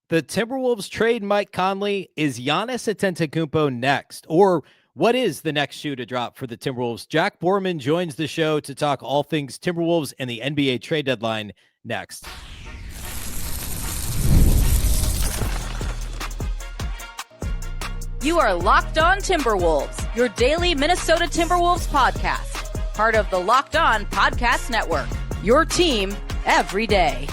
The Timberwolves trade Mike Conley. Is Giannis Antetokounmpo next? Or what is the next shoe to drop for the Timberwolves? Jack Borman joins the show to talk all things Timberwolves and the NBA trade deadline next. You are Locked On Timberwolves, your daily Minnesota Timberwolves podcast. Part of the Locked On Podcast Network, your team every day.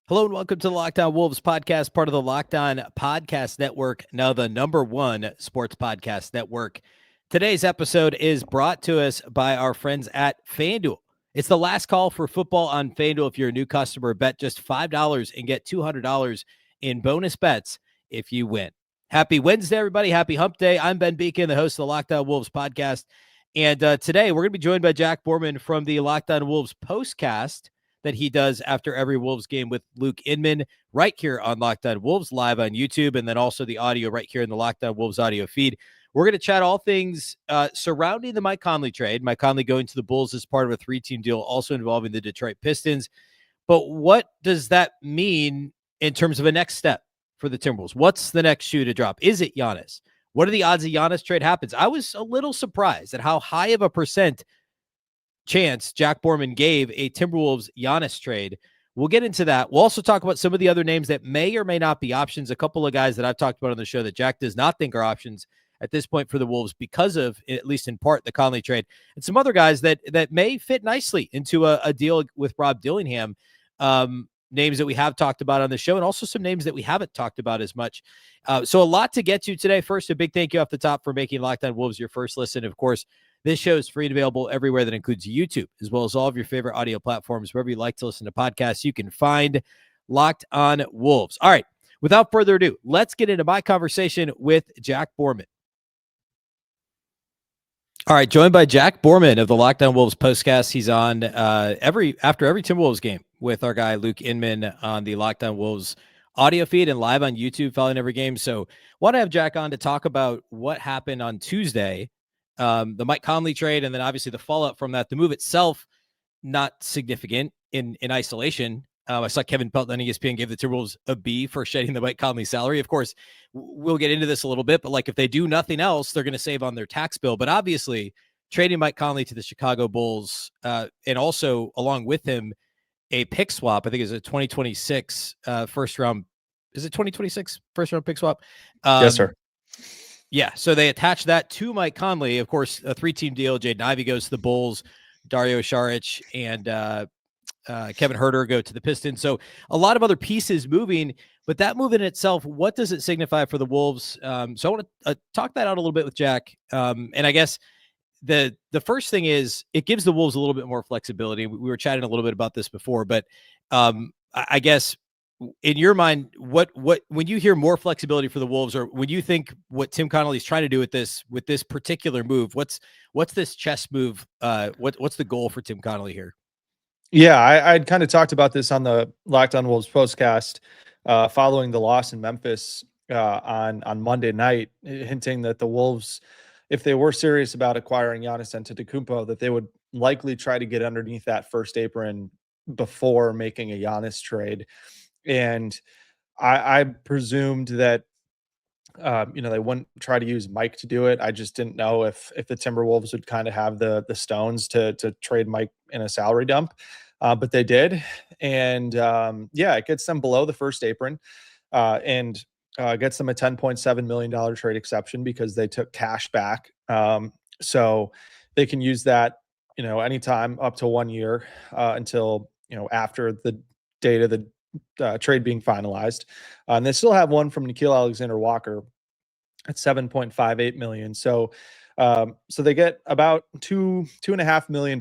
Hello and welcome to the Locked On Wolves podcast, part of the Locked On Podcast Network, now the #1 sports podcast network. Today's episode is brought to us by our friends at FanDuel. It's the last call for football on FanDuel. If you're a new customer, bet just $5 and get $200 in bonus bets if you win. Happy Wednesday, everybody. Happy hump day. I'm Ben Beecken, the host of the Locked On Wolves podcast. And today we're going to be joined by Jack Borman from the Locked On Wolves postcast that he does after every Wolves game with Luke Inman right here on Locked On Wolves live on YouTube, and then also the audio right here in the Locked On Wolves audio feed. We're going to chat all things surrounding the Mike Conley trade. Mike Conley going to the Bulls as part of a 3-team deal, also involving the Detroit Pistons. But what does that mean in terms of a next step for the Timberwolves? What's the next shoe to drop? Is it Giannis? What are the odds a Giannis trade happens? I was a little surprised at how high of a percent chance Jack Borman gave a Timberwolves Giannis trade. We'll get into that. We'll also talk about some of the other names that may or may not be options. A couple of guys that I've talked about on the show that Jack does not think are options at this point for the Wolves because of, at least in part, the Conley trade, and some other guys that may fit nicely into a deal with Rob Dillingham. Names that we have talked about on the show, and also some names that we haven't talked about as much. So a lot to get to today. First, a big thank you off the top for making Locked On Wolves your first listen. Of course, this show is free and available everywhere. That includes YouTube, as well as all of your favorite audio platforms. Wherever you like to listen to podcasts, you can find Locked On Wolves. All right, without further ado, let's get into my conversation with Jack Borman. All right, joined by Jack Borman of the Locked On Wolves postcast. He's on after every Timberwolves game with our guy Luke Inman on the Locked On Wolves audio feed and live on YouTube following every game. So want to have Jack on to talk about what happened on Tuesday, the Mike Conley trade, and then obviously the fallout from that. The move itself, not significant in isolation. I saw Kevin Pelton on ESPN gave the Timberwolves a B for shedding the Mike Conley salary. Of course, we'll get into this a little bit, but like if they do nothing else, they're going to save on their tax bill. But obviously, trading Mike Conley to the Chicago Bulls and also along with him a pick swap, I think it's a 2026 first round. Is it 2026 first round pick swap? Yes, sir. Yeah. So they attach that to Mike Conley. Of course, a 3-team deal. Jaden Ivey goes to the Bulls, Dario Saric and Kevin Huerter go to the Pistons. So a lot of other pieces moving, but that move in itself, what does it signify for the Wolves? So I want to talk that out a little bit with Jack. And I guess the first thing is it gives the Wolves a little bit more flexibility. We were chatting a little bit about this before, but I guess in your mind, what when you hear more flexibility for the Wolves, or when you think what Tim Connelly is trying to do with this particular move, what's this chess move? What's the goal for Tim Connelly here? Yeah, I'd kind of talked about this on the Locked On Wolves postcast following the loss in Memphis on Monday night, hinting that the Wolves, if they were serious about acquiring Giannis Antetokounmpo, that they would likely try to get underneath that first apron before making a Giannis trade. And I presumed that they wouldn't try to use Mike to do it. I just didn't know if the Timberwolves would kind of have the stones to trade Mike in a salary dump, but they did. And it gets them below the first apron and gets them a $10.7 million trade exception because they took cash back. So they can use that, anytime up to 1 year until, after the date of the trade being finalized. And they still have one from Nickeil Alexander-Walker at $7.58 million. So they get about $2.5 million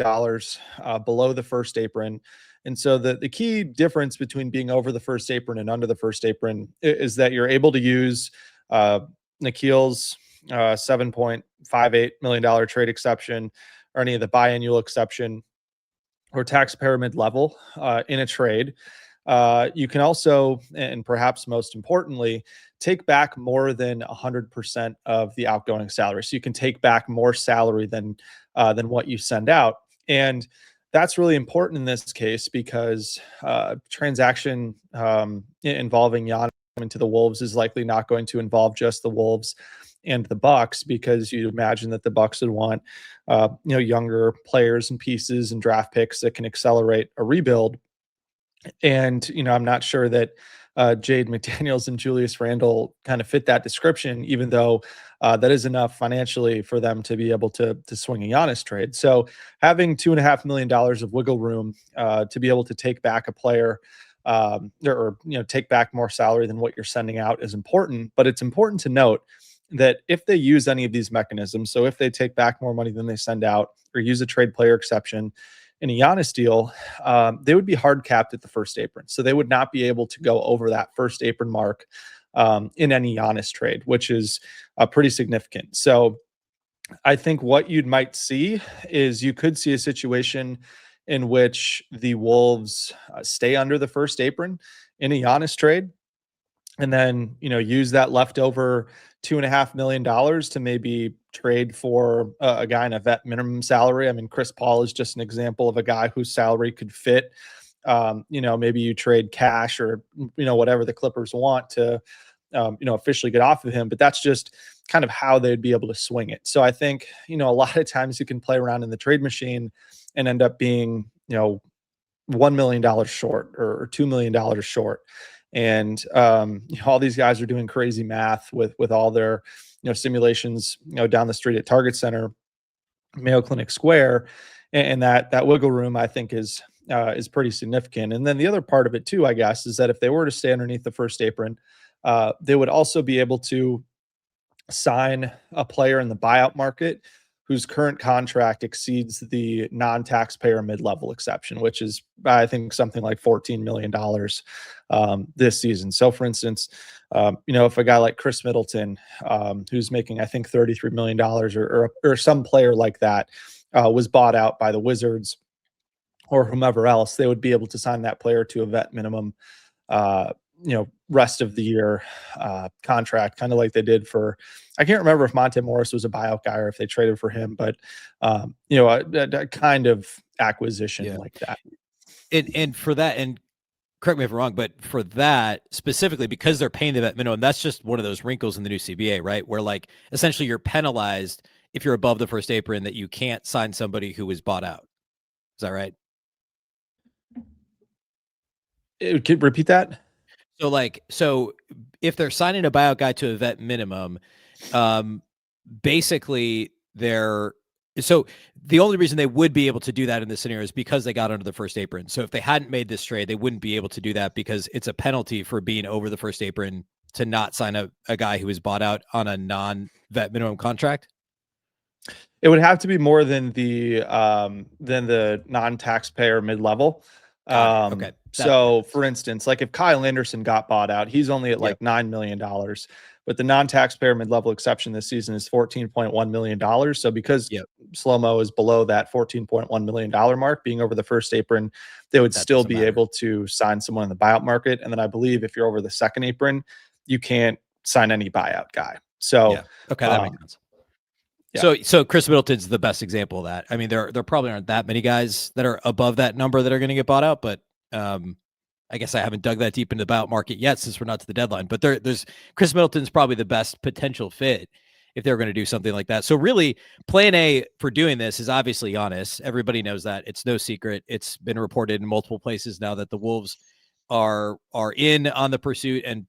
below the first apron. And so the key difference between being over the first apron and under the first apron is that you're able to use Nickeil's $7.58 million trade exception or any of the biannual exception or tax pyramid level in a trade. You can also, and perhaps most importantly, take back more than 100% of the outgoing salary. So you can take back more salary than what you send out. And that's really important in this case because transaction involving Giannis into the Wolves is likely not going to involve just the Wolves and the Bucks, because you'd imagine that the Bucks would want younger players and pieces and draft picks that can accelerate a rebuild. And I'm not sure that Jaden McDaniels and Julius Randle kind of fit that description, even though that is enough financially for them to be able to swing a Giannis trade. So having $2.5 million of wiggle room to be able to take back a player or take back more salary than what you're sending out is important. But it's important to note that if they use any of these mechanisms, so if they take back more money than they send out or use a trade player exception in a Giannis deal, they would be hard capped at the first apron. So they would not be able to go over that first apron mark in any Giannis trade, which is pretty significant. So I think what you might see is you could see a situation in which the Wolves stay under the first apron in a Giannis trade, and then use that leftover $2.5 million to maybe trade for a guy in a vet minimum salary. I mean, Chris Paul is just an example of a guy whose salary could fit. Maybe you trade cash or whatever the Clippers want to officially get off of him, but that's just kind of how they'd be able to swing it. So I think a lot of times you can play around in the trade machine and end up being $1 million short or $2 million short. And all these guys are doing crazy math with all their simulations down the street at Target Center, Mayo Clinic Square, and that wiggle room I think is pretty significant. And then the other part of it too, I guess, is that if they were to stay underneath the first apron, they would also be able to sign a player in the buyout market whose current contract exceeds the non-taxpayer mid-level exception, which is, I think, something like $14 million this season. So, for instance, if a guy like Chris Middleton, who's making, I think, $33 million or some player like that was bought out by the Wizards or whomever else, they would be able to sign that player to a vet minimum rest of the year contract, kind of like they did for, I can't remember if Monte Morris was a buyout guy or if they traded for him, but a kind of acquisition like that. And for that, and correct me if I'm wrong, but for that specifically, because they're paying the vet minimum, that's just one of those wrinkles in the new CBA, right? Where like essentially you're penalized if you're above the first apron that you can't sign somebody who was bought out. Is that right? Could repeat that? So if they're signing a buyout guy to a vet minimum, basically so the only reason they would be able to do that in this scenario is because they got under the first apron. So if they hadn't made this trade, they wouldn't be able to do that because it's a penalty for being over the first apron to not sign a guy who was bought out on a non-vet minimum contract. It would have to be more than the non-taxpayer mid-level. Okay. So for instance, like if Kyle Anderson got bought out, he's only at like $9 million, but the non-taxpayer mid-level exception this season is $14.1 million. So because Slow-Mo is below that $14.1 million mark, being over the first apron, they would still be able to sign someone in the buyout market. And then I believe if you're over the second apron, you can't sign any buyout guy. So, okay, that makes sense. Yeah. So Chris Middleton's the best example of that. I mean, there probably aren't that many guys that are above that number that are going to get bought out, but I guess I haven't dug that deep into the buyout market yet since we're not to the deadline. But there's Chris Middleton's probably the best potential fit if they're going to do something like that. So really, plan A for doing this is obviously Giannis. Everybody knows that. It's no secret. It's been reported in multiple places now that the Wolves are in on the pursuit, and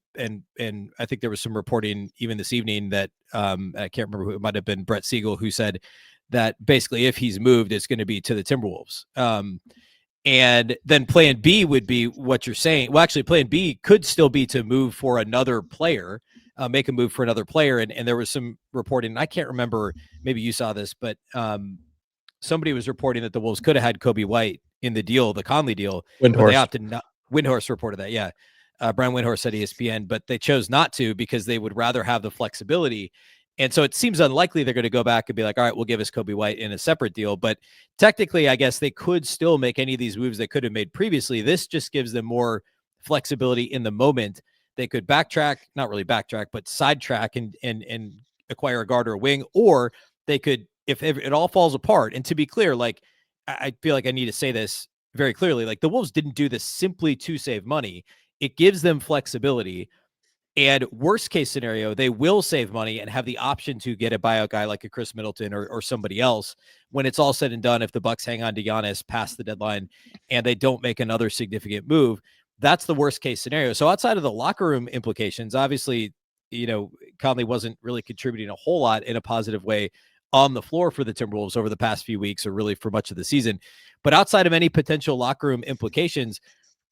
I think there was some reporting even this evening that I can't remember who, it might have been Brett Siegel, who said that basically if he's moved, it's going to be to the Timberwolves. And then plan B would be what you're saying. Well, actually, plan B could still be to move for another player, make a move for another player. And there was some reporting, and I can't remember, maybe you saw this, but somebody was reporting that the Wolves could have had Kobe White in the deal, the Conley deal, but they opted not. Windhorst reported that, yeah. Brian Windhorst said ESPN, but they chose not to because they would rather have the flexibility. And so it seems unlikely they're going to go back and be like, all right, we'll give us Kobe White in a separate deal. But technically, I guess they could still make any of these moves they could have made previously. This just gives them more flexibility in the moment. They could backtrack, not really backtrack, but sidetrack and acquire a guard or a wing, or they could, if it all falls apart. And to be clear, like I feel like I need to say this very clearly. Like, the Wolves didn't do this simply to save money. It gives them flexibility. And worst case scenario, they will save money and have the option to get a buyout guy like a Chris Middleton or somebody else when it's all said and done. If the Bucks hang on to Giannis past the deadline and they don't make another significant move, that's the worst case scenario. So outside of the locker room implications, obviously, Conley wasn't really contributing a whole lot in a positive way on the floor for the Timberwolves over the past few weeks, or really for much of the season. But outside of any potential locker room implications,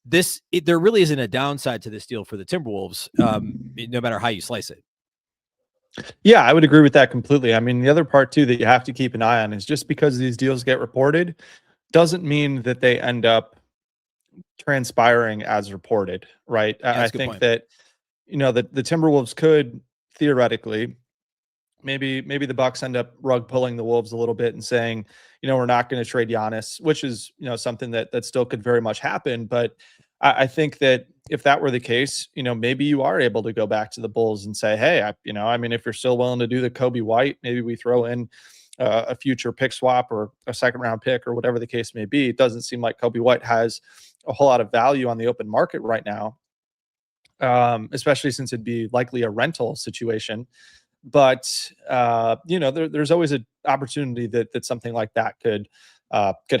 there really isn't a downside to this deal for the Timberwolves, no matter how you slice it. Yeah, I would agree with that completely. I mean, the other part too that you have to keep an eye on is just because these deals get reported doesn't mean that they end up transpiring as reported, right? Yeah, I think that the Timberwolves could theoretically, maybe the Bucks end up rug pulling the Wolves a little bit and saying, we're not going to trade Giannis, which is, something that still could very much happen. But I think that if that were the case, maybe you are able to go back to the Bulls and say, hey, if you're still willing to do the Kobe White, maybe we throw in a future pick swap or a second round pick or whatever the case may be. It doesn't seem like Kobe White has a whole lot of value on the open market right now, especially since it'd be likely a rental situation. But there's always an opportunity that something like that could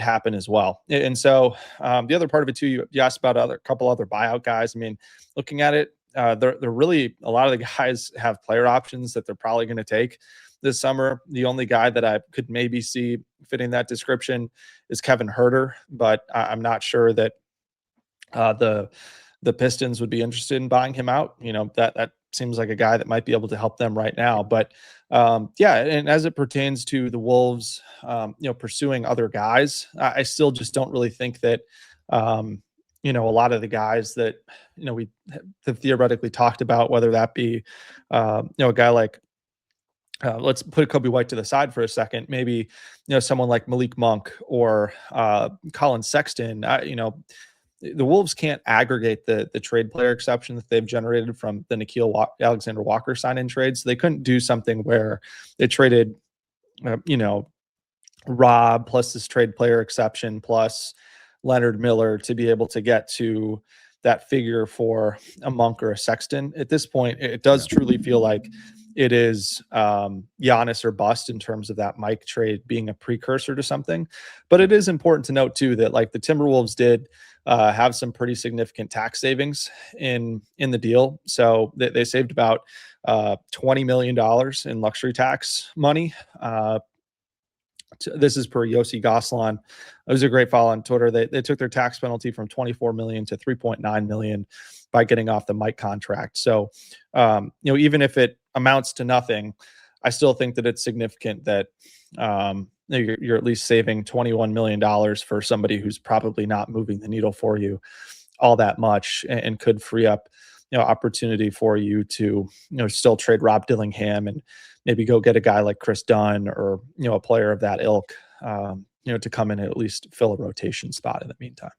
happen as well. And so the other part of it too, you asked about a couple other buyout guys. I mean, looking at it, they're really, a lot of the guys have player options that they're probably going to take this summer. The only guy that I could maybe see fitting that description is Kevin Huerter, but I'm not sure that the Pistons would be interested in buying him out. That seems like a guy that might be able to help them right now. But and as it pertains to the Wolves, pursuing other guys, I still just don't really think that, a lot of the guys that, we have theoretically talked about, whether that be, a guy like, let's put Kobe White to the side for a second. Maybe, someone like Malik Monk or Colin Sexton, the Wolves can't aggregate the trade player exception that they've generated from the Nickeil Alexander Walker sign-in trade. So they couldn't do something where they traded, Rob plus this trade player exception plus Leonard Miller to be able to get to that figure for a Monk or a Sexton. At this point, it does truly feel like it is Giannis or bust in terms of that Mike trade being a precursor to something. But it is important to note too that like the Timberwolves did have some pretty significant tax savings in the deal. So they saved about $20 million in luxury tax money. This is per Yossi Goslan. It was a great follow on Twitter. They took their tax penalty from 24 million to 3.9 million by getting off the Mike contract. So, even if it amounts to nothing, I still think that it's significant that you're at least saving $21 million for somebody who's probably not moving the needle for you all that much and could free up, opportunity for you to, still trade Rob Dillingham and maybe go get a guy like Chris Dunn or, a player of that ilk, to come in and at least fill a rotation spot in the meantime.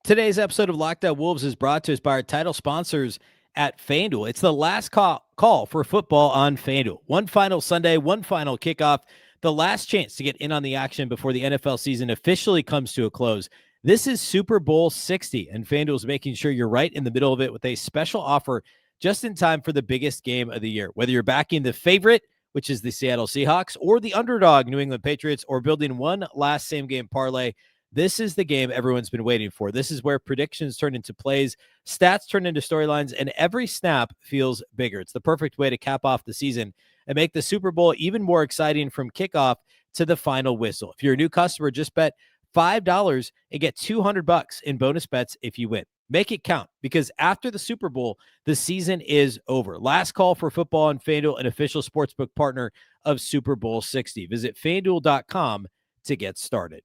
Today's episode of Locked On Wolves is brought to us by our title sponsors at FanDuel. It's the last call for football on FanDuel. One final Sunday, one final kickoff, the last chance to get in on the action before the NFL season officially comes to a close. This is Super Bowl 60, and FanDuel's making sure you're right in the middle of it with a special offer just in time for the biggest game of the year. Whether you're backing the favorite, which is the Seattle Seahawks, or the underdog New England Patriots, or building one last same-game parlay, this is the game everyone's been waiting for. This is where predictions turn into plays, stats turn into storylines, and every snap feels bigger. It's the perfect way to cap off the season and make the Super Bowl even more exciting from kickoff to the final whistle. If you're a new customer, just bet $5 and get $200 in bonus bets if you win. Make it count, because after the Super Bowl, the season is over. Last call for football on FanDuel, an official sportsbook partner of Super Bowl 60. Visit FanDuel.com to get started.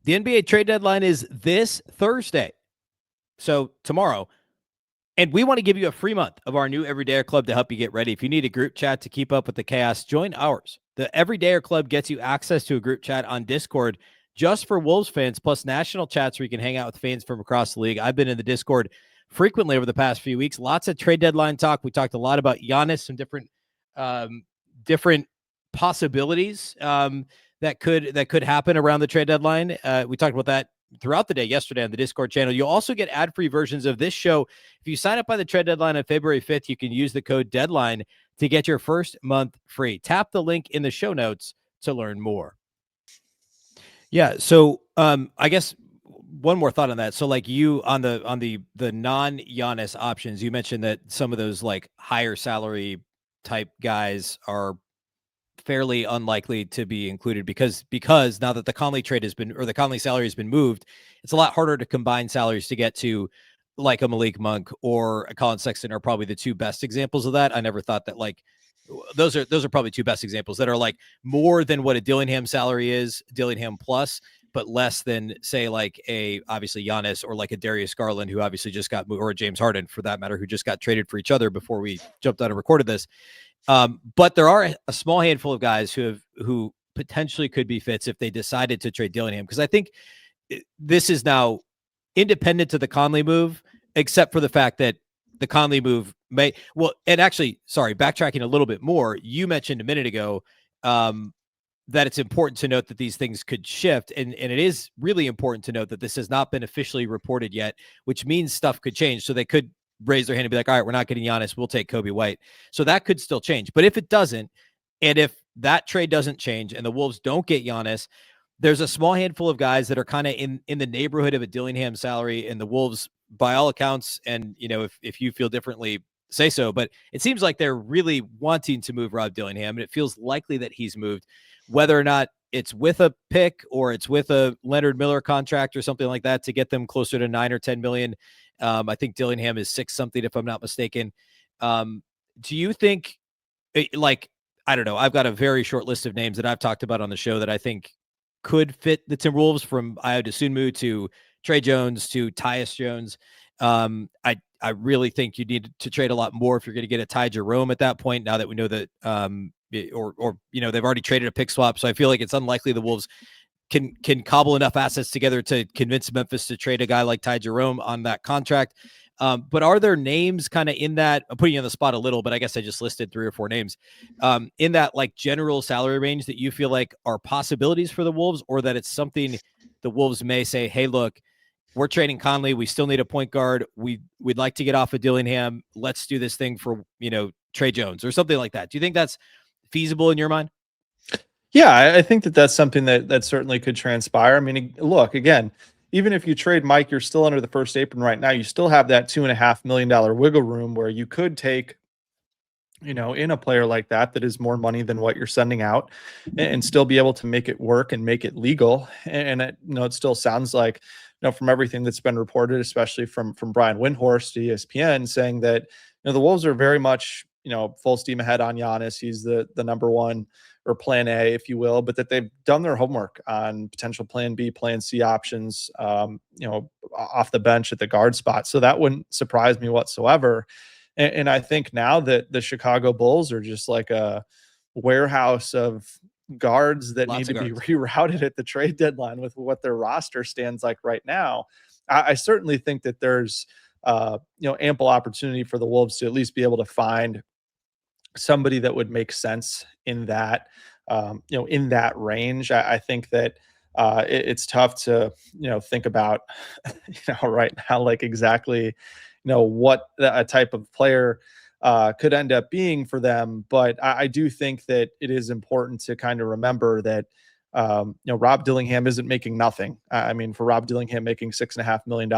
The NBA trade deadline is this Thursday, so tomorrow. And we want to give you a free month of our new Everydayer Club to help you get ready. If you need a group chat to keep up with the chaos, join ours. The Everydayer Club gets you access to a group chat on Discord just for Wolves fans, plus national chats where you can hang out with fans from across the league. I've been in the Discord frequently over the past few weeks. Lots of trade deadline talk. We talked a lot about Giannis, some different possibilities that could happen around the trade deadline. We talked about that throughout the day yesterday on the Discord channel. You'll also get ad-free versions of this show. If you sign up by the trade deadline on February 5th, you can use the code DEADLINE to get your first month free. Tap the link in the show notes to learn more. Yeah. So I guess one more thought on that. So like you on the non-Giannis options, you mentioned that some of those like higher salary type guys are fairly unlikely to be included because now that the Conley trade has been, or the Conley salary has been moved, it's a lot harder to combine salaries to get to like a Malik Monk or a Colin Sexton are probably the two best examples of that. I never thought that like those are probably two best examples that are like more than what a Dillingham salary is, Dillingham plus, but less than say like a obviously Giannis or like a Darius Garland who obviously just got moved, or a James Harden for that matter, who just got traded for each other before we jumped out and recorded this. But there are a small handful of guys who potentially could be fits if they decided to trade Dillingham, because I think this is now independent to the Conley move, except for the fact that the Conley move may and actually, sorry, backtracking a little bit more, you mentioned a minute ago that it's important to note that these things could shift, and it is really important to note that this has not been officially reported yet, which means stuff could change. So they could raise their hand and be like, all right, we're not getting Giannis, we'll take Kobe White. So that could still change. But if it doesn't, and if that trade doesn't change and the Wolves don't get Giannis, there's a small handful of guys that are kind of in the neighborhood of a Dillingham salary, and the Wolves, by all accounts, and if you feel differently, say so, but it seems like they're really wanting to move Rob Dillingham, and it feels likely that he's moved, whether or not it's with a pick or it's with a Leonard Miller contract or something like that to get them closer to 9 or 10 million. I think Dillingham is 6 something, if I'm not mistaken. Do you think, like, I don't know, I've got a very short list of names that I've talked about on the show that I think could fit the Timberwolves, from Ayo Dosunmu to Trey Jones to Tyus Jones. I really think you need to trade a lot more if you're going to get a Ty Jerome at that point, now that we know that, or they've already traded a pick swap. So I feel like it's unlikely the Wolves can cobble enough assets together to convince Memphis to trade a guy like Ty Jerome on that contract. But are there names kind of in that, I'm putting you on the spot a little, but I guess I just listed 3 or 4 names in that like general salary range that you feel like are possibilities for the Wolves, or that it's something the Wolves may say, hey, look, we're trading Conley, we still need a point guard, we'd like to get off of Dillingham, let's do this thing for, Trey Jones or something like that. Do you think that's feasible in your mind? Yeah, I think that's something that certainly could transpire. I mean, look, again, even if you trade Mike, you're still under the first apron right now. You still have that $2.5 million wiggle room where you could take, in a player like that is more money than what you're sending out, and still be able to make it work and make it legal. And it, it still sounds like, from everything that's been reported, especially from Brian Windhorst to ESPN, saying that, the Wolves are very much, full steam ahead on Giannis. He's the number one, or plan A, if you will, but that they've done their homework on potential plan B, plan C options, off the bench at the guard spot. So that wouldn't surprise me whatsoever. And I think now that the Chicago Bulls are just like a warehouse of guards that need to be rerouted at the trade deadline with what their roster stands like right now, I certainly think that there's, ample opportunity for the Wolves to at least be able to find somebody that would make sense in that, in that range. I think that it's tough to, think about, right now, like exactly, what a type of player could end up being for them. But I do think that it is important to kind of remember that, Rob Dillingham isn't making nothing. I mean, for Rob Dillingham, making $6.5 million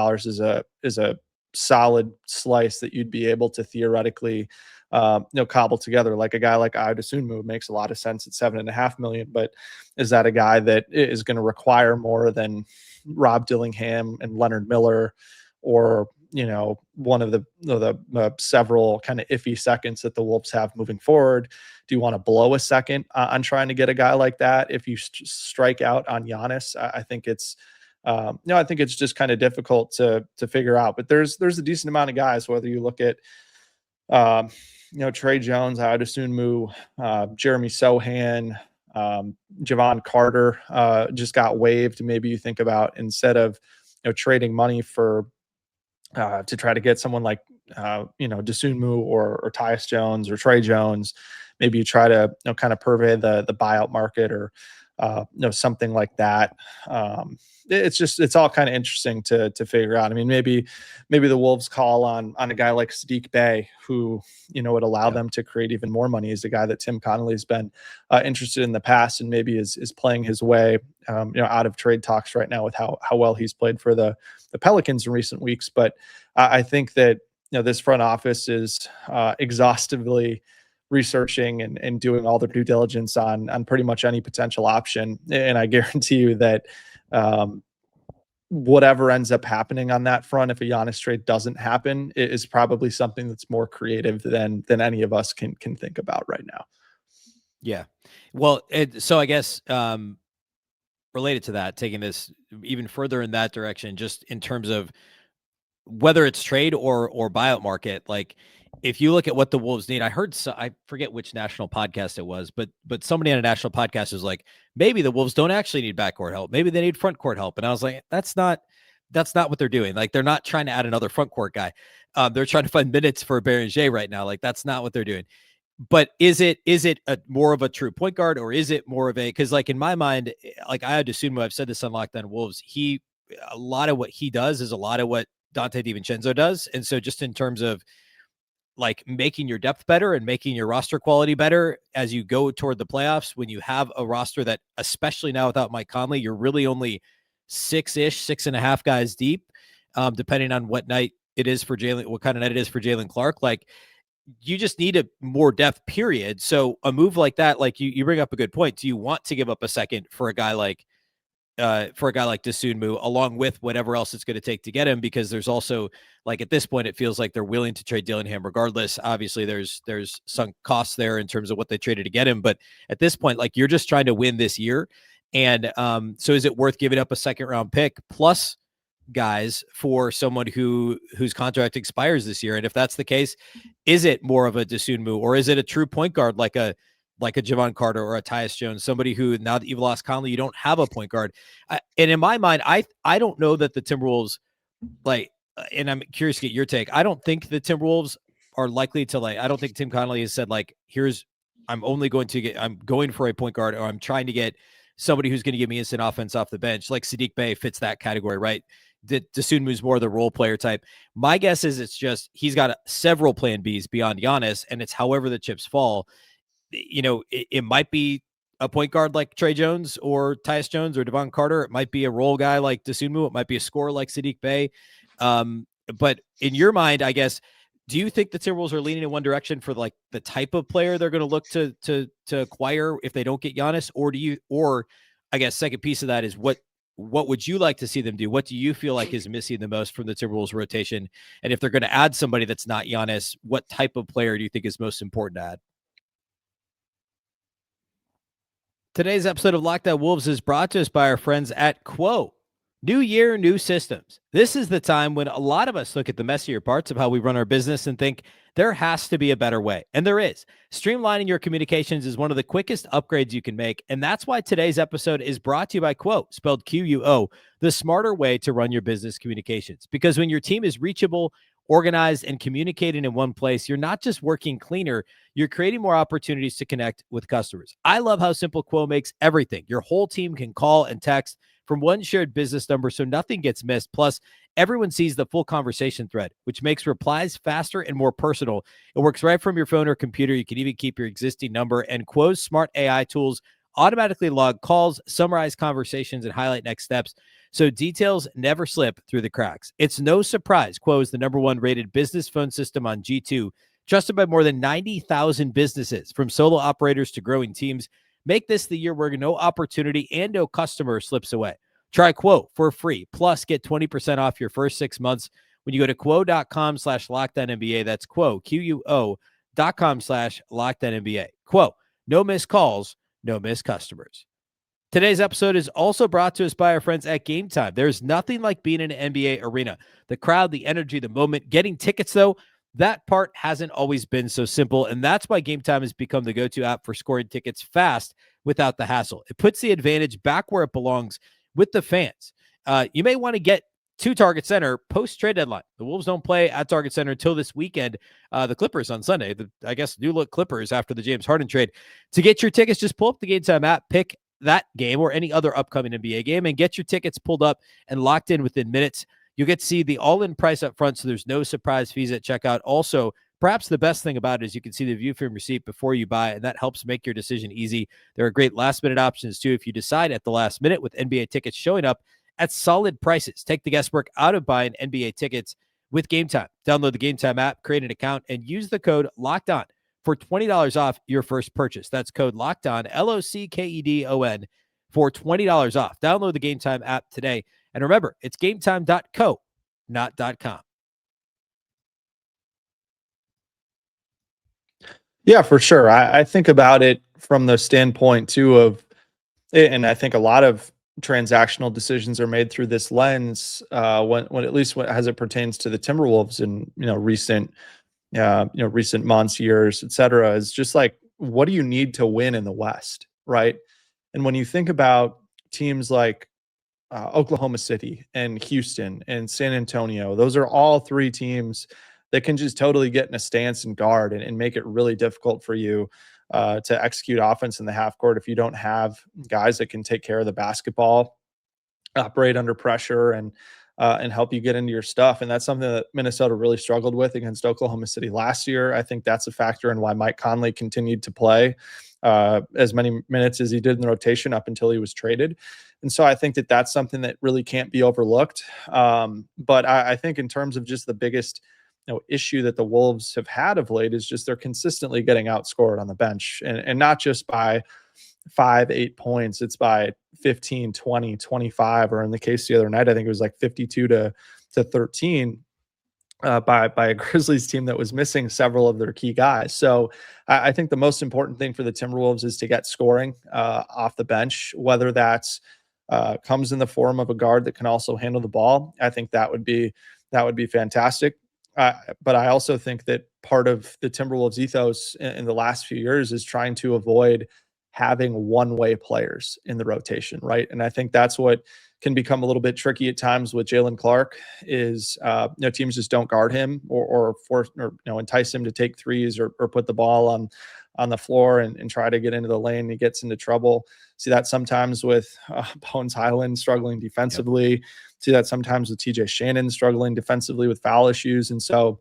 is a solid slice that you'd be able to theoretically, cobble together. Like a guy like Ayo Dosunmu makes a lot of sense at $7.5 million, but is that a guy that is going to require more than Rob Dillingham and Leonard Miller, or one of the several kind of iffy seconds that the Wolves have moving forward? Do you want to blow a second on trying to get a guy like that if you strike out on Giannis? I think it's I think it's just kind of difficult to figure out. But there's a decent amount of guys, whether you look at Trey Jones, Ayo Dosunmu, Jeremy Sohan, Javon Carter just got waived. Maybe you think about, instead of trading money for to try to get someone like, Dosunmu or Tyus Jones or Trey Jones. Maybe you try to, kind of purvey the buyout market or, something like that. It's all kind of interesting to figure out. I mean, maybe the Wolves call on a guy like Sadiq Bey, who, would allow them to create even more money. He's a guy that Tim Connelly has been interested in the past, and maybe is playing his way, out of trade talks right now with how well he's played for the Pelicans in recent weeks. But I think that, this front office is exhaustively researching and doing all their due diligence on pretty much any potential option. And I guarantee you that whatever ends up happening on that front, if a Giannis trade doesn't happen, it is probably something that's more creative than any of us can think about right now. Yeah. Well, so I guess related to that, taking this even further in that direction, just in terms of whether it's trade or buyout market, like if you look at what the Wolves need, I heard, I forget which national podcast it was, but somebody on a national podcast was like, maybe the Wolves don't actually need backcourt help. Maybe they need front court help. And I was like, that's not what they're doing. Like, they're not trying to add another front court guy. They're trying to find minutes for Berenger right now. Like, that's not what they're doing. But is it a more of a true point guard, or is it more of a, because like in my mind, like I had to assume, I've said this on Locked On Wolves, a lot of what he does is a lot of what Dante DiVincenzo does. And so just in terms of like making your depth better and making your roster quality better as you go toward the playoffs, when you have a roster that, especially now without Mike Conley, you're really only 6.5 guys deep, depending on what night it is for Jalen, what kind of night it is for Jalen Clark. Like, you just need a more depth, period. So a move like that, like you bring up a good point. Do you want to give up a second for a guy like Dosunmu, along with whatever else it's going to take to get him? Because there's also, like, at this point, it feels like they're willing to trade Dillingham regardless. Obviously there's some costs there in terms of what they traded to get him. But at this point, like, you're just trying to win this year. And so is it worth giving up a second round pick plus guys for someone whose contract expires this year? And if that's the case, is it more of a Dosunmu, or is it a true point guard like a Javon Carter or a Tyus Jones, somebody who, now that you've lost Conley, you don't have a point guard? And in my mind, I don't know that the Timberwolves, like, and I'm curious to get your take. I don't think the Timberwolves are likely to, like, I don't think Tim Connelly has said, like, I'm going for a point guard, or I'm trying to get somebody who's going to give me instant offense off the bench. Like Sadiq Bey fits that category, right? Dosunmu's more the role player type. My guess is it's just he's got several plan Bs beyond Giannis, and it's however the chips fall. It might be a point guard like Trey Jones or Tyus Jones or Devon Carter. It might be a role guy like Dosunmu. It might be a scorer like Sadiq Bey. But in your mind, I guess, do you think the Timberwolves are leaning in one direction for like the type of player they're going to look to acquire if they don't get Giannis? Or I guess second piece of that is what would you like to see them do? What do you feel like is missing the most from the Timberwolves rotation? And if they're going to add somebody that's not Giannis, what type of player do you think is most important to add? Today's episode of Locked On Wolves is brought to us by our friends at Quo. New year, new systems. This is the time when a lot of us look at the messier parts of how we run our business and think there has to be a better way. And there is. Streamlining your communications is one of the quickest upgrades you can make. And that's why today's episode is brought to you by Quo, spelled Quo, the smarter way to run your business communications. Because when your team is reachable, organized, and communicating in one place, you're not just working cleaner, you're creating more opportunities to connect with customers. I love how simple Quo makes everything. Your whole team can call and text from one shared business number, so nothing gets missed. Plus, everyone sees the full conversation thread, which makes replies faster and more personal. It works right from your phone or computer. You can even keep your existing number, and Quo's smart AI tools automatically log calls, summarize conversations, and highlight next steps, so details never slip through the cracks. It's no surprise Quo is the #1 rated business phone system on G2, trusted by more than 90,000 businesses, from solo operators to growing teams. Make this the year where no opportunity and no customer slips away. Try Quo for free. Plus, get 20% off your first 6 months when you go to quo.com/LockedOnNBA. That's Quo, QUO.com/LockedOnNBA. Quo, no missed calls, no missed customers. Today's episode is also brought to us by our friends at Game Time. There's nothing like being in an NBA arena. The crowd, the energy, the moment. Getting tickets, though, that part hasn't always been so simple, and that's why Game Time has become the go-to app for scoring tickets fast without the hassle. It puts the advantage back where it belongs with the fans. You may want to get to Target Center post-trade deadline. The Wolves don't play at Target Center until this weekend. The Clippers on Sunday, I guess new look Clippers after the James Harden trade. To get your tickets, just pull up the Game Time app, pick that game or any other upcoming NBA game, and get your tickets pulled up and locked in within minutes. You'll get to see the all-in price up front, so there's no surprise fees at checkout. Also, perhaps the best thing about it is you can see the view from your seat before you buy, and that helps make your decision easy. There are great last-minute options, too, if you decide at the last minute with NBA tickets showing up at solid prices. Take the guesswork out of buying NBA tickets with Game Time. Download the Game Time app, create an account, and use the code LOCKEDON for $20 off your first purchase. That's code LOCKEDON, LOCKEDON, for $20 off. Download the Game Time app today. And remember, it's gametime.co, not .com. Yeah, for sure. I think about it from the standpoint too of, and I think a lot of transactional decisions are made through this lens when at least as it pertains to the Timberwolves in recent months, years, et cetera, is just like, what do you need to win in the West, right? And when you think about teams like Oklahoma City and Houston and San Antonio, those are all three teams that can just totally get in a stance and guard and make it really difficult for you to execute offense in the half court if you don't have guys that can take care of the basketball, operate under pressure, and help you get into your stuff. And that's something that Minnesota really struggled with against Oklahoma City last year. I think that's a factor in why Mike Conley continued to play as many minutes as he did in the rotation up until he was traded. And so I think that that's something that really can't be overlooked. But I think in terms of just the biggest issue that the Wolves have had of late is just they're consistently getting outscored on the bench, and not just by 5-8 points. It's by 15, 20, 25, or in the case the other night, I think it was like 52 to 13 by a Grizzlies team that was missing several of their key guys. So I think the most important thing for the Timberwolves is to get scoring off the bench, whether that's comes in the form of a guard that can also handle the ball. I think that would be fantastic. But I also think that part of the Timberwolves ethos in the last few years is trying to avoid having one-way players in the rotation, right? And I think that's what can become a little bit tricky at times with Jalen Clark is, teams just don't guard him or force or entice him to take threes or put the ball on the floor and try to get into the lane. He gets into trouble. See that sometimes with Bones Highland struggling defensively. Yep. See that sometimes with TJ Shannon struggling defensively with foul issues. And so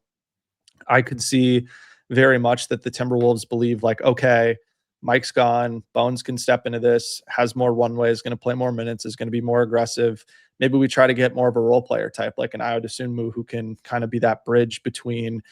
I could see very much that the Timberwolves believe like, okay, Mike's gone, Bones can step into this, has more one-way, is going to play more minutes, is going to be more aggressive. Maybe we try to get more of a role player type, like an Ayo Dosunmu, who can kind of be that bridge between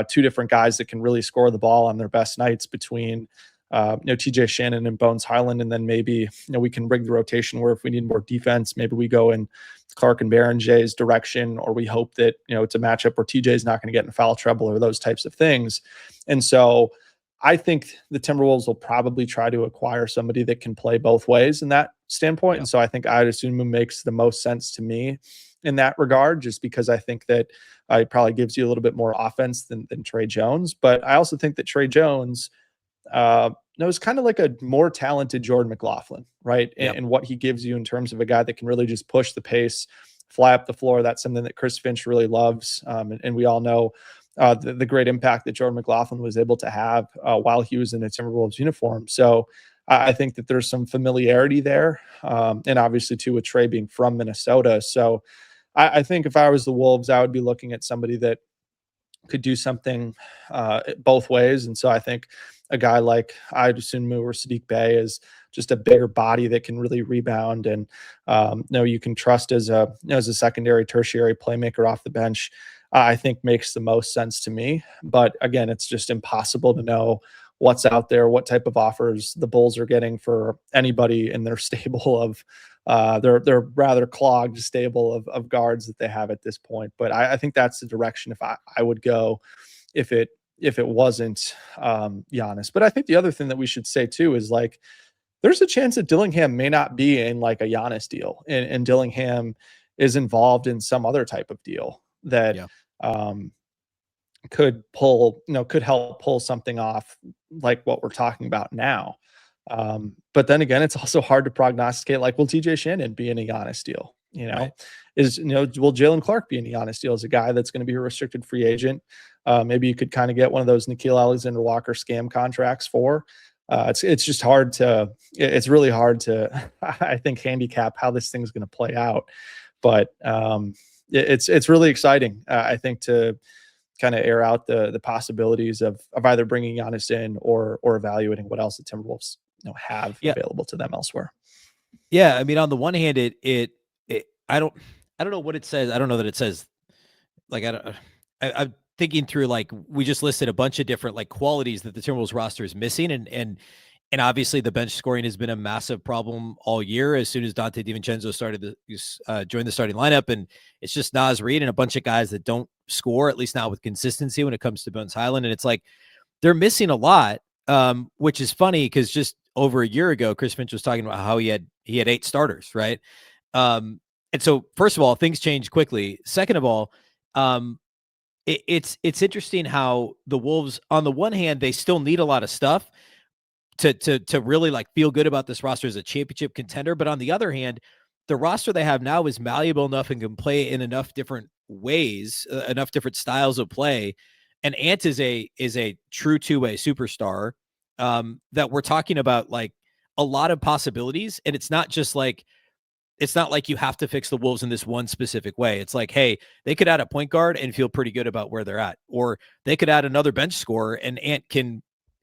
two different guys that can really score the ball on their best nights between TJ Shannon and Bones Highland. And then maybe we can rig the rotation where if we need more defense, maybe we go in Clark and Berenjay's direction, or we hope that it's a matchup where TJ is not going to get in foul trouble or those types of things. And so I think the Timberwolves will probably try to acquire somebody that can play both ways in that standpoint. Yeah. And so I think Ayo Dosunmu makes the most sense to me in that regard, just because I think that it probably gives you a little bit more offense than Trey Jones. But I also think that Trey Jones is kind of like a more talented Jordan McLaughlin, right? Yep. And what he gives you in terms of a guy that can really just push the pace, fly up the floor. That's something that Chris Finch really loves. And we all know the great impact that Jordan McLaughlin was able to have while he was in a Timberwolves uniform. So I think that there's some familiarity there. And obviously too, with Trey being from Minnesota. So I think if I was the Wolves, I would be looking at somebody that could do something both ways. And so I think a guy like Ayo Dosunmu or Sadiq Bey is just a bigger body that can really rebound and you can trust as a secondary, tertiary playmaker off the bench. I think makes the most sense to me. But again, it's just impossible to know what's out there, what type of offers the Bulls are getting for anybody in their stable of their rather clogged stable of guards that they have at this point. But I think that's the direction if I would go if it wasn't Giannis. But I think the other thing that we should say too is like there's a chance that Dillingham may not be in like a Giannis deal, and Dillingham is involved in some other type of deal that could help pull something off like what we're talking about now. But then again, it's also hard to prognosticate, like, will TJ Shannon be in a Giannis deal? Right. Will Jalen Clark be in Giannis deal as a guy that's going to be a restricted free agent? Maybe you could kind of get one of those Nickeil Alexander-Walker scam contracts for. It's really hard to, I think, handicap how this thing's going to play out. But it's really exciting, I think, to kind of air out the possibilities of either bringing Giannis in or evaluating what else the Timberwolves have available to them elsewhere. Yeah, I mean, on the one hand, I don't know what it says. I don't know that it says, like, I'm thinking through, like, we just listed a bunch of different, like, qualities that the Timberwolves roster is missing, and obviously the bench scoring has been a massive problem all year. As soon as Dante DiVincenzo started to join the starting lineup, and it's just Naz Reid and a bunch of guys that don't score, at least not with consistency when it comes to Bones Highland, and it's like they're missing a lot, which is funny because just over a year ago, Chris Finch was talking about how he had 8 starters, right? And so, first of all, things change quickly. Second of all, it's interesting how the Wolves, on the one hand, they still need a lot of stuff to really, like, feel good about this roster as a championship contender. But on the other hand, the roster they have now is malleable enough and can play in enough different ways, enough different styles of play. And Ant is a true two-way superstar, that we're talking about, like, a lot of possibilities. And it's not like you have to fix the Wolves in this one specific way. It's like, hey, they could add a point guard and feel pretty good about where they're at, or they could add another bench scorer and Ant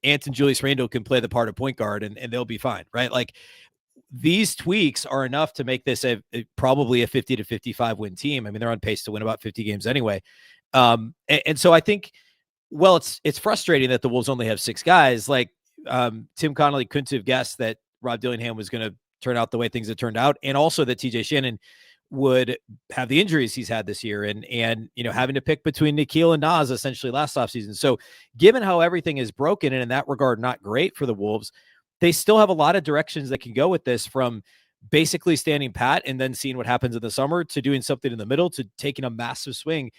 and Julius Randle can play the part of point guard and they'll be fine, right? Like, these tweaks are enough to make this probably a 50 to 55 win team. I mean, they're on pace to win about 50 games anyway. And so I think, well, it's frustrating that the Wolves only have 6 guys. Like, Tim Connelly couldn't have guessed that Rob Dillingham was going to turn out the way things have turned out, and also that TJ Shannon would have the injuries he's had this year, and having to pick between Nickeil and Naz essentially last offseason. So given how everything is broken, and in that regard not great for the Wolves, they still have a lot of directions that can go with this, from basically standing pat and then seeing what happens in the summer, to doing something in the middle, to taking a massive swing.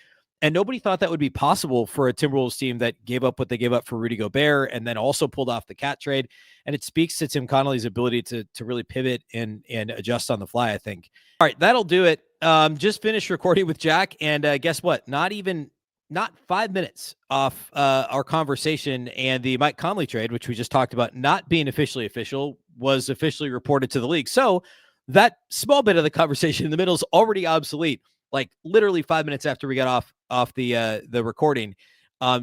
And nobody thought that would be possible for a Timberwolves team that gave up what they gave up for Rudy Gobert and then also pulled off the Cat trade. And it speaks to Tim Connelly's ability to really pivot and adjust on the fly, I think. All right, that'll do it. Just finished recording with Jack, and guess what? Not 5 minutes off our conversation, and the Mike Conley trade, which we just talked about not being officially official, was officially reported to the league. So that small bit of the conversation in the middle is already obsolete, like literally 5 minutes after we got off the recording.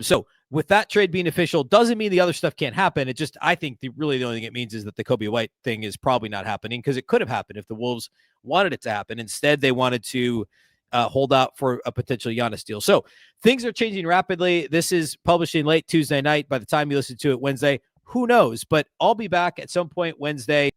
So with that trade being official, doesn't mean the other stuff can't happen. It just, I think the only thing it means is that the Kobe White thing is probably not happening, because it could have happened if the Wolves wanted it to happen. Instead, they wanted to hold out for a potential Giannis deal. So things are changing rapidly. This is publishing late Tuesday night. By the time you listen to it Wednesday, who knows? But I'll be back at some point Wednesday.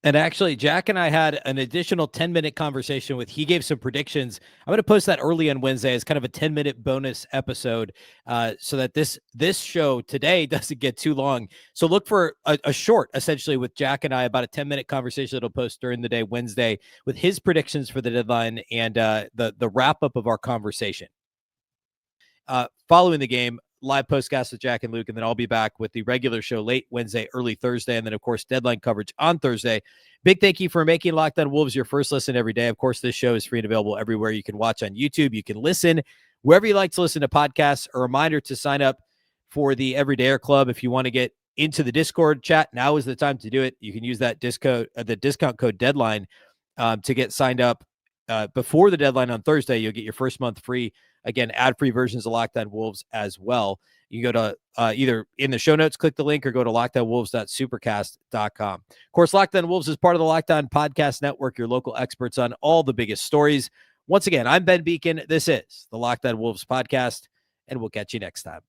And actually, Jack and I had an additional 10-minute conversation he gave some predictions. I'm going to post that early on Wednesday as kind of a 10-minute bonus episode, so that this show today doesn't get too long. So look for a short, essentially, with Jack and I, about a 10-minute conversation that'll post during the day Wednesday with his predictions for the deadline and the wrap-up of our conversation. Following the game, live postcast with Jack and Luke, and then I'll be back with the regular show late Wednesday, early Thursday, and then, of course, deadline coverage on Thursday. Big thank you for making Locked On Wolves your first listen every day. Of course, this show is free and available everywhere. You can watch on YouTube. You can listen wherever you like to listen to podcasts. A reminder to sign up for the Everydayer Club if you want to get into the Discord chat. Now is the time to do it. You can use that the discount code deadline to get signed up before the deadline on Thursday. You'll get your first month free. Again, ad-free versions of Locked On Wolves as well. You can go to either in the show notes, click the link, or go to lockedonwolves.supercast.com. Of course, Locked On Wolves is part of the Locked On Podcast Network, your local experts on all the biggest stories. Once again, I'm Ben Beecken. This is the Locked On Wolves podcast, and we'll catch you next time.